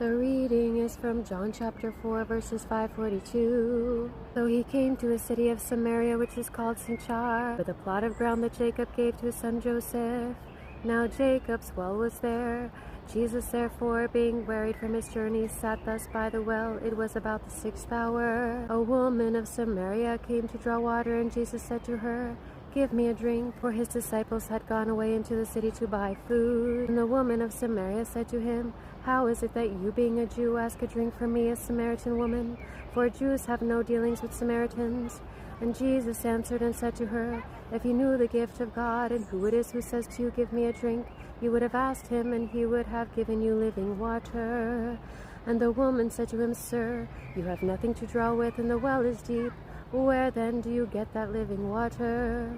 The reading is from John chapter 4, verses 542. So he came to a city of Samaria, which is called Sychar, with a plot of ground that Jacob gave to his son Joseph. Now Jacob's well was there. Jesus therefore, being wearied from his journey, sat thus by the well. It was about the 6th hour. A woman of Samaria came to draw water, and Jesus said to her, "Give me a drink," for his disciples had gone away into the city to buy food. And the woman of Samaria said to him, "How is it that you, being a Jew, ask a drink from me, a Samaritan woman? For Jews have no dealings with Samaritans." And Jesus answered and said to her, "If you knew the gift of God, and who it is who says to you, 'Give me a drink,' you would have asked him, and he would have given you living water." And the woman said to him, "Sir, you have nothing to draw with, and the well is deep. Where then do you get that living water?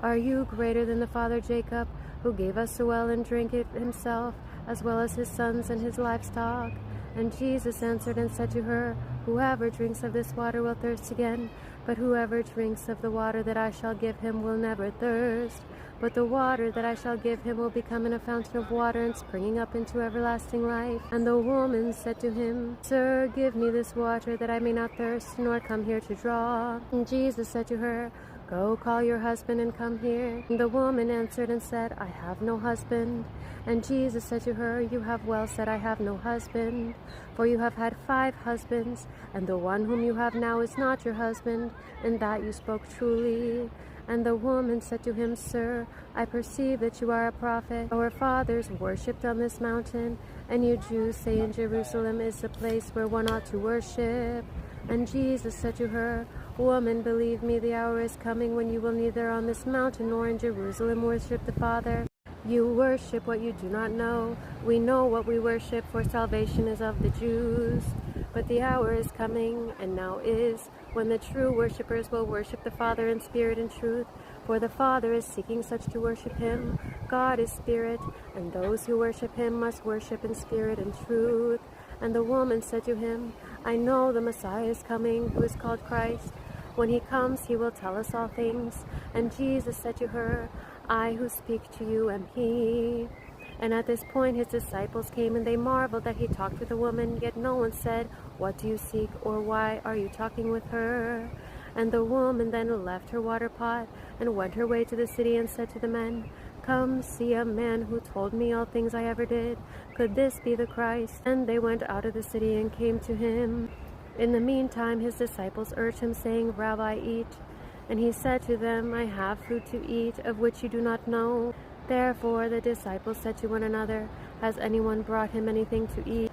Are you greater than the father Jacob, who gave us a well and drank it himself, as well as his sons and his livestock?" And Jesus answered and said to her, "Whoever drinks of this water will thirst again, but whoever drinks of the water that I shall give him will never thirst. But the water that I shall give him will become in a fountain of water and springing up into everlasting life." And the woman said to him, "Sir, give me this water that I may not thirst, nor come here to draw." And Jesus said to her, "Go, call your husband and come here." And the woman answered and said, "I have no husband." And Jesus said to her, "You have well said, 'I have no husband,' for you have had 5 husbands, and the one whom you have now is not your husband, and that you spoke truly." And the woman said to him, "Sir, I perceive that you are a prophet. Our fathers worshipped on this mountain, and you Jews say in Jerusalem is the place where one ought to worship." And Jesus said to her, "Woman, believe me, the hour is coming when you will neither on this mountain nor in Jerusalem worship the Father. You worship what you do not know. We know what we worship, for salvation is of the Jews. But the hour is coming, and now is, when the true worshippers will worship the Father in spirit and truth, for the Father is seeking such to worship him. God is spirit, and those who worship him must worship in spirit and truth." And the woman said to him, "I know the Messiah is coming, who is called Christ. When he comes, he will tell us all things." And Jesus said to her, "I who speak to you am he." And at this point his disciples came, and they marveled that he talked with a woman, yet no one said, "What do you seek?" or "Why are you talking with her?" And the woman then left her water pot and went her way to the city and said to the men, "Come, see a man who told me all things I ever did. Could this be the Christ?" And they went out of the city and came to him. In the meantime his disciples urged him, saying, "Rabbi, eat." And he said to them, "I have food to eat, of which you do not know." Therefore the disciples said to one another, "Has anyone brought him anything to eat?"